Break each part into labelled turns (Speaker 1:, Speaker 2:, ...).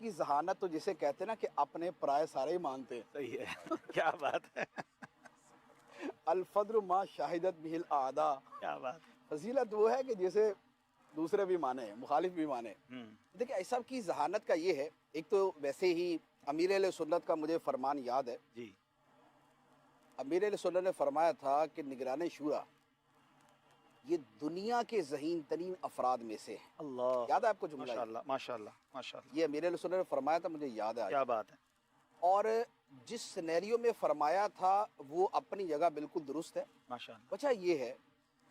Speaker 1: کی ذہانت تو जिसे कहते हैं ना कि अपने पराये सारे ही मानते हैं।
Speaker 2: صحیح ہے کیا بات ہے
Speaker 1: الفضل ما शाहिदत बिहिल आदा।
Speaker 2: کیا بات ہے
Speaker 1: फजीलत वो है कि जिसे दूसरे भी माने मुखालिफ भी माने। देखिए ऐसा की ज़हानत का ये है, एक तो वैसे ही अमीर अहले सुन्नत का मुझे फरमान याद है।
Speaker 2: جی
Speaker 1: अमीर अहले सुन्नत ने फरमाया था कि निगरान शूरा ये दुनिया के ज़हीन तरीन अफराद में से है।
Speaker 2: اللہ
Speaker 1: याद है आपको जुमला
Speaker 2: ماشاء
Speaker 1: ये?
Speaker 2: اللہ ماشاء اللہ ماشاء اللہ
Speaker 1: ये अमीर अहले सुन्नत ने फरमाया था, मुझे याद है आज।
Speaker 2: کیا بات ہے
Speaker 1: اور जिस सिनेरियो में फरमाया था वो अपनी जगह बिल्कुल दुरुस्त है।
Speaker 2: ماشاء اللہ
Speaker 1: वजह ये है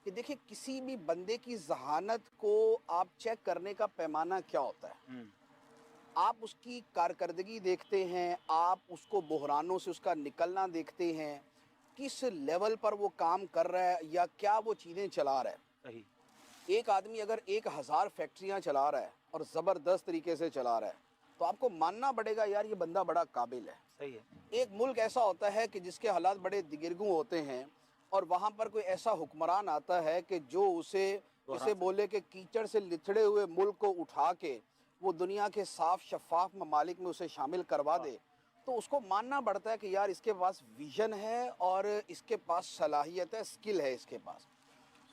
Speaker 1: कि देखिए किसी भी बंदे की ज़हानत को आप चेक करने का पैमाना क्या होता है। आप उसकी कारकर्दगी देखते हैं, आप उसको बहरानों से उसका निकलना देखते हैं, किस लेवल पर वो काम कर रहा है या क्या वो चीज़ें चला रहा है।
Speaker 2: صحیح
Speaker 1: एक आदमी अगर 1000 फैक्ट्रियाँ चला रहा है और ज़बरदस्त तरीके से चला रहा है तो आपको मानना पड़ेगा यार ये बंदा बड़ा काबिल है।
Speaker 2: صحیح ہے
Speaker 1: एक मुल्क ऐसा होता है कि जिसके हालात बड़े दिगरगू होते हैं और वहाँ पर कोई ऐसा हुक्मरान आता है कि जो उसे इसे बोले कि कीचड़ से लिथड़े हुए मुल्क को उठा के वो दुनिया के साफ शफाफ ममालिक में उसे शामिल करवा दे, तो उसको मानना पड़ता है कि यार इसके पास विजन है और इसके पास सलाहियत है, स्किल है इसके पास।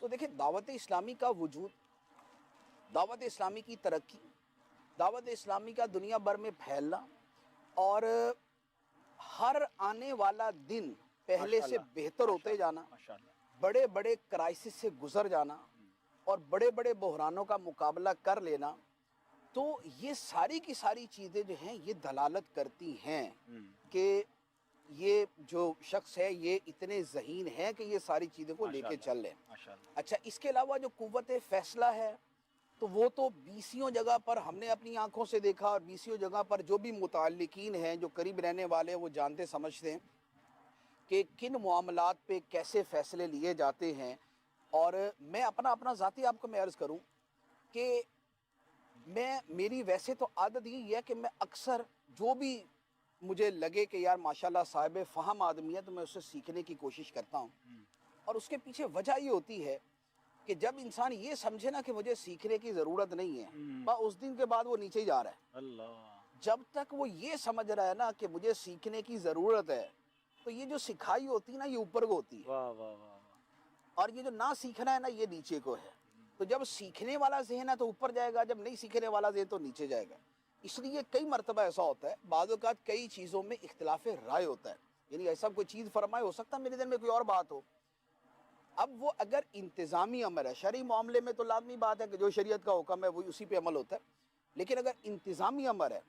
Speaker 1: तो देखिए दावत इस्लामी का वजूद, दावत इस्लामी की तरक्की, दावत इस्लामी का दुनिया भर में फैलना और हर आने वाला दिन पहले से बेहतर होते जाना,
Speaker 2: ماشاء اللہ
Speaker 1: बड़े बड़े क्राइसिस से गुजर जाना और बड़े बड़े बहरानों का मुकाबला कर लेना, तो ये सारी की सारी चीज़ें जो हैं ये दलालत करती हैं कि ये जो शख्स है ये इतने ज़हीन है कि ये सारी चीज़ों को लेके चल लें।
Speaker 2: ماشاء اللہ
Speaker 1: अच्छा, इसके अलावा जो कुव्वत फैसला है तो वो तो बीसियों जगह पर हमने अपनी आंखों से देखा और बीसियों जगह पर जो भी मुताल्लिकीन हैं, जो करीब रहने वाले हैं, वो जानते समझते हैं कि किन मामलात पे कैसे फ़ैसले लिए जाते हैं। और मैं अपना ज़ाती आपको मैं अर्ज़ करूं कि मेरी वैसे तो आदत यही है कि मैं अक्सर जो भी मुझे लगे कि यार माशाल्लाह साहिब फ़हम आदमी है तो मैं उससे सीखने की कोशिश करता हूं। और उसके पीछे वजह ये होती है कि जब इंसान ये समझे ना कि मुझे सीखने की ज़रूरत नहीं है, बस उस दिन के बाद वो नीचे ही जा रहा है।
Speaker 2: اللہ
Speaker 1: जब तक वो ये समझ रहा है ना कि मुझे सीखने की ज़रूरत है, तो ये जो सिखाई होती है ना ये ऊपर को होती है
Speaker 2: واہ واہ واہ
Speaker 1: और ये जो ना सीखना है ना ये नीचे को है। तो जब सीखने वाला ज़हन है तो ऊपर जाएगा, जब नहीं सीखने वाला ज़हन तो नीचे जाएगा। इसलिए कई मरतबा ऐसा होता है, बाज़ औक़ात कई चीज़ों में इख्तिलाफ़ राय होता है, यानी ऐसा कोई चीज़ फरमाए, हो सकता है मेरे दिल में कोई और बात हो। अब वो अगर इंतज़ामी अमर है, शरई मामले में तो लाज़मी बात है कि जो शरीयत का हुक्म है वही उसी पे अमल होता है, लेकिन अगर इंतज़ामी अमर है,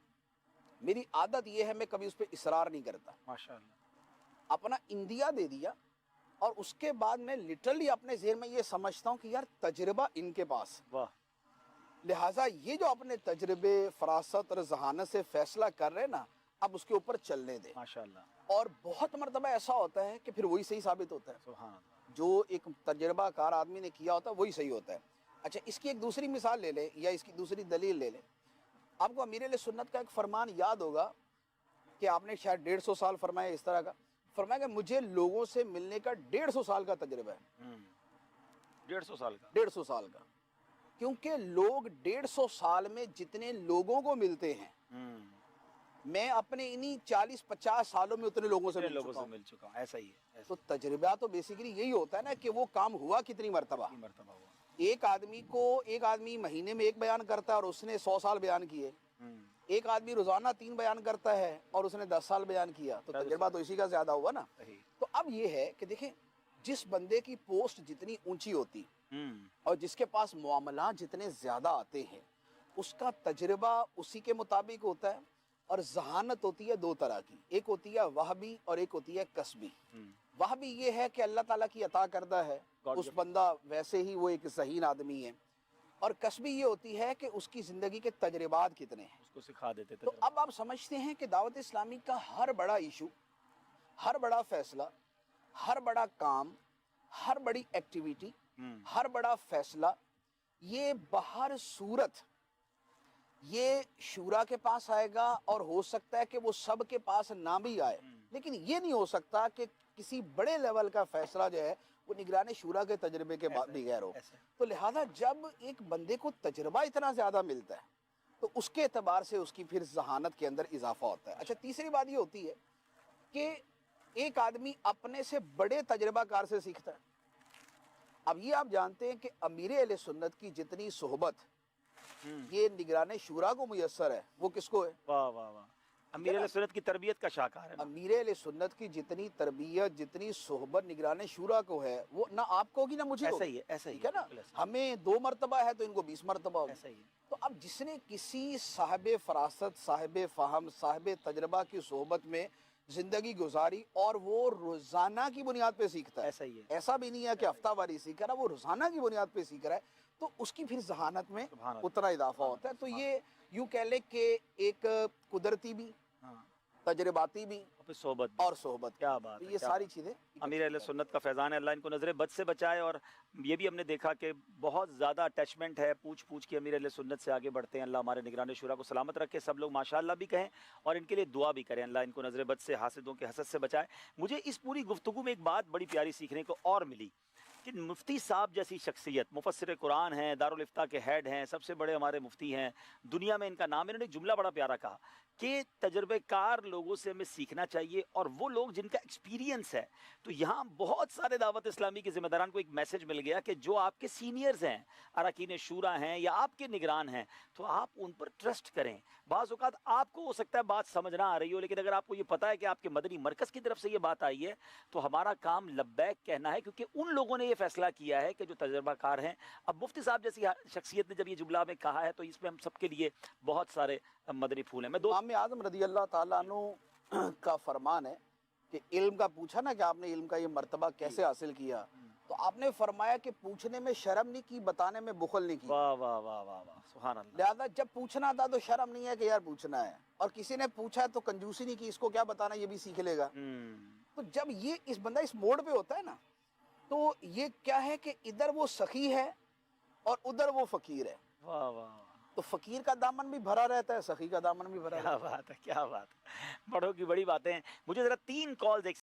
Speaker 1: मेरी आदत ये है मैं कभी उस पर इसरार नहीं करता,
Speaker 2: ماشاء اللہ
Speaker 1: अपना इंदिया दे दिया और उसके बाद मैं लिटरली अपने ज़हन में ये समझता हूँ कि यार तजर्बा इनके पास,
Speaker 2: واہ
Speaker 1: लिहाजा ये जो अपने तजर्बे फरासत और जहानत से फ़ैसला कर रहे हैं ना, अब उसके ऊपर चलने दें।
Speaker 2: ماشاء اللہ
Speaker 1: और बहुत मरतबा ऐसा होता है कि फिर वही सही साबित होता है,
Speaker 2: سبحان اللہ
Speaker 1: जो एक तजर्बा कार आदमी ने किया होता है वही सही होता है। अच्छा, इसकी एक दूसरी मिसाल ले लें या इसकी दूसरी दलील ले लें। आपको अमीर अहले सुन्नत का एक फरमान याद होगा कि आपने शायद 150 साल फरमाया, इस तरह का फरमाया कि मुझे लोगों से मिलने का 150 साल का तजर्बा है।
Speaker 2: 150 साल کا
Speaker 1: 150 साल का, क्योंकि लोग 150 साल में जितने लोगों को मिलते हैं, मैं अपने इन्हीं 40-50 सालों में उतने लोगों से
Speaker 2: اتنے
Speaker 1: मिल
Speaker 2: لوگوں
Speaker 1: चुका
Speaker 2: سے
Speaker 1: हूँ।
Speaker 2: مل چکا ہوں ایسا ہی ہے ایسا
Speaker 1: तो तजर्बा तो बेसिकली यही होता है ना कि वो काम हुआ कितनी मरतबा।
Speaker 2: ہی مرتبہ ہوا
Speaker 1: एक आदमी महीने में 1 बयान करता है और उसने 100 साल बयान किए। एक आदमी रोजाना 3 बयान करता है और उसने 10 साल बयान किया, तो तजर्बा तो इसी का ज्यादा हुआ ना।
Speaker 2: صحیح
Speaker 1: तो अब ये है कि देखें, जिस बंदे की पोस्ट जितनी ऊंची होती और जिसके पास मामला जितने ज्यादा आते हैं, उसका तजर्बा उसी के मुताबिक होता है। और जहानत होती है 2 तरह की, एक होती है वहबी और एक होती है कसबी। वहबी ये है कि अल्लाह ताला की अता करदा है, उस बंदा वैसे ही वो एक ज़हीन आदमी है। और कसबी ये होती है कि उसकी ज़िंदगी के तजर्बात कितने हैं।
Speaker 2: اس کو سکھا دیتے تھے
Speaker 1: तो अब आप समझते हैं कि दावत इस्लामी का हर बड़ा इशू, हर बड़ा फैसला, हर बड़ा काम, हर बड़ी एक्टिविटी, हर बड़ा फैसला, ये बहर सूरत ये शूरा के पास आएगा और हो सकता है कि वो सब के पास ना भी आए, लेकिन ये नहीं हो सकता कि किसी बड़े लेवल का फैसला जो है वो निगरान शूरा के तजर्बे के बगैर हो। तो लिहाजा जब एक बंदे को तजर्बा इतना ज़्यादा मिलता है तो उसके एतबार से उसकी फिर जहानत के अंदर इजाफा होता है। अच्छा, तीसरी बात ये होती है कि एक आदमी अपने से बड़े तजर्बाकार से सीखता है। अब ये आप जानते हैं कि अमीर अहले सुन्नत की जितनी सोहबत ये निगरान शूरा को मुयस्सर है, वो किसको है?
Speaker 2: वाह वाह वाह, अमीर अहले सुन्नत की तरबियत का शाहकार है ना।
Speaker 1: अमीर अहले सुन्नत की जितनी तरबियत, जितनी सोहबत निगरान शूरा को है, वो ना आपको होगी ना मुझे
Speaker 2: ऐसा
Speaker 1: होगी।
Speaker 2: ही है, ऐसा ही
Speaker 1: ठीक है ना?
Speaker 2: बिल्कुल ऐसा ही।
Speaker 1: हमें 2 मरतबा है तो इनको 20 मरतबा होगी।
Speaker 2: ऐसा ही है।
Speaker 1: तो अब जिसने किसी साहिब फरासत, साहिब फ़हम, साहिब तजर्बा की सोहबत में ज़िंदगी गुजारी और वो रोज़ाना की बुनियाद पे सीखता है,
Speaker 2: ऐसा ही है।
Speaker 1: ऐसा भी नहीं है कि हफ्तावारी सीख रहा है, वो रोज़ाना की बुनियाद पे सीख रहा है, तो उसकी फिर जहानत में
Speaker 2: सुभान अल्लाह।
Speaker 1: उतना इजाफा होता है। तो ये यूँ कह ले कि एक कुदरती भी,
Speaker 2: हाँ,
Speaker 1: तजर्बाती भी
Speaker 2: और फिर सोहबत भी।
Speaker 1: और सोहबत
Speaker 2: क्या
Speaker 1: भी।
Speaker 2: बात
Speaker 1: तो
Speaker 2: है,
Speaker 1: ये
Speaker 2: क्या
Speaker 1: सारी चीज़ें
Speaker 2: अमीर अहले सुन्नत का फैज़ान है, अल्लाह इनको नज़र बद से बचाए। और ये भी हमने देखा कि बहुत ज़्यादा अटैचमेंट है, पूछ पूछ के अमीर अहले सुन्नत से आगे बढ़ते हैं। अल्लाह हमारे निगरान शुरा को सलामत रखे, सब लोग माशाअल्लाह भी कहें और इनके लिए दुआ भी करें, अल्लाह इनको नज़र बद से, हासिदों के हसद से बचाए। मुझे इस पूरी गुफ्तगू में एक बात बड़ी प्यारी सीखने को और मिली कि मुफ्ती साहब जैसी शख्सियत, मुफस्सिर कुरान हैं, दारुल इफ्ता के हेड हैं, सबसे बड़े हमारे मुफ्ती हैं दुनिया में, इनका नाम, इन्होंने एक जुमला बड़ा प्यारा कहा कि तजर्बेकार लोगों से हमें सीखना चाहिए और वो लोग जिनका एक्सपीरियंस है। तो यहाँ बहुत सारे दावत इस्लामी के ज़िम्मेदारान को एक मैसेज मिल गया कि जो आपके सीनियर्स हैं, अरकान शूरा हैं या आपके निगरान हैं, तो आप उन पर ट्रस्ट करें। बाज़ औक़ात आपको हो सकता है बात समझ ना आ रही हो, लेकिन अगर आपको ये पता है कि आपके मदनी मरकज़ की तरफ से ये बात आई है, तो हमारा काम लब्बैक कहना है, क्योंकि उन लोगों ने ये फैसला किया है कि जो तजर्बाकार हैं। अब मुफ्ती साहब जैसी शख्सियत ने जब ये जुमला में कहा है, तो इसमें हम सबके लिए बहुत सारे मदनी फूल हैं। मैं दो
Speaker 1: इमाम आज़म रज़ी अल्लाह ताला अन्हु का फरमान है कि इल्म का पूछा ना कि आपने इल्म का ये मर्तबा कैसे हासिल किया, तो आपने फरमाया कि पूछने में शर्म नहीं की, बताने में बुखल नहीं की।
Speaker 2: वाह वाह वाह वाह वाह, सुभान अल्लाह।
Speaker 1: लिहाजा जब पूछना था तो शर्म नहीं है कि यार पूछना है, और किसी ने पूछा है तो कंजूसी नहीं की, इसको क्या बताना, ये भी सीख लेगा। तो जब ये इस बंदा इस मोड़ पे होता है ना, तो ये क्या है कि इधर वो सखी है और उधर वो फकीर है।
Speaker 2: वाह वाह,
Speaker 1: तो फकीर का दामन भी भरा रहता है, सखी का दामन भी भरा रहता
Speaker 2: क्या
Speaker 1: है।
Speaker 2: बात है, क्या बात है, बड़ों की बड़ी बातें हैं। मुझे ज़रा 3 कॉल्स एक